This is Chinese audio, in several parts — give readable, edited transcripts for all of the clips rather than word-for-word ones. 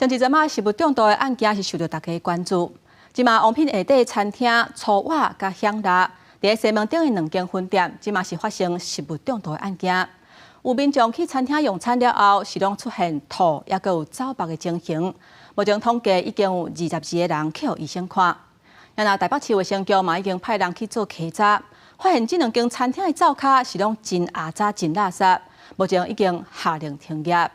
前一阵食物中毒的案件是受到大家关注。即马王品下底餐厅粗瓦甲香辣，伫西门町的2间分店，即马是发生食物中毒的案件。有民众去餐厅用餐了后，是拢出现吐，也有走白的情形。目前统计已经有22个人去医生看。然后台北市卫生局嘛已经派人去做稽查，发现这2间餐厅的灶骹是拢真压榨、真垃圾，目前已经下令停业。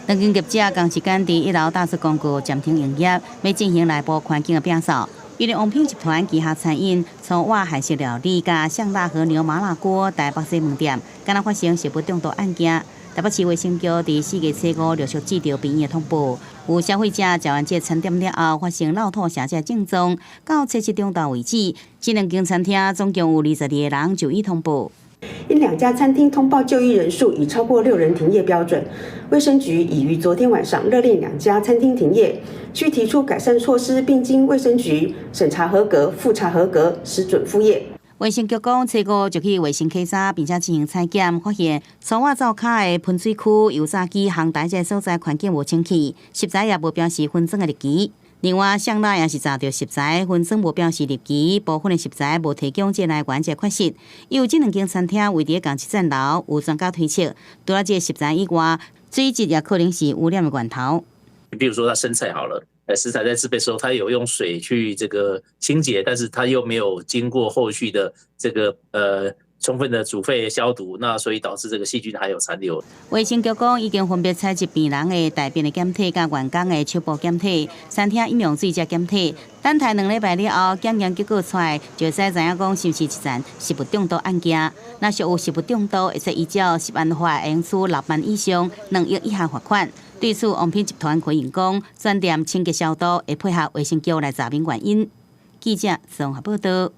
2间业者同时间伫1楼大出公告暂停营业，要进行内部环境的变扫。因为王品集团旗下餐饮粗瓦韩式料理加香辣和牛麻辣锅台北西门店，刚刚发生食物中毒案件。台北市卫生局伫4月初5陆续接到病院的通报，有消费者食完这餐点了后发生落吐、瀉症状，到测试中毒为止，这2间餐厅总共有22个人就医通报。因2家餐厅通报就医人数已超过6人停业标准，卫生局已于昨天晚上勒令2家餐厅停业，需提出改善措施，并经卫生局审查合格、复查合格，时准复业。卫生局讲，初5就去卫生稽查，并且进行采检，发现粗瓦灶骹的喷水区、油炸机、烘台这所在环境无清气，食材也无标示分装的日期。另外，香辣也是查到食材分装无标示日期，部分的食材无提供这来源这缺失。有这2间餐厅位伫同一层楼，有专家推测，除了这食材以外，水质也可能是污染的源头。比如说，它生菜好了，食材在制备的时候，它有用水去这个清洁，但是它又没有经过后续的这个充分的煮沸消毒，那所以导致这个细菌还有残留。卫生局讲已经分别采集病人的大便的检体、甲员工的手部检体、餐厅饮用水这检体，等待2礼拜了后，检验结果出来，就使知影讲是不是一件食物中毒案件。若属有食物中毒，会使依照10万罚应处6万以上2亿以下罚款。对此，王品集团回应讲，专店清洁消毒会配合卫生局来查明原因。记者综合报道。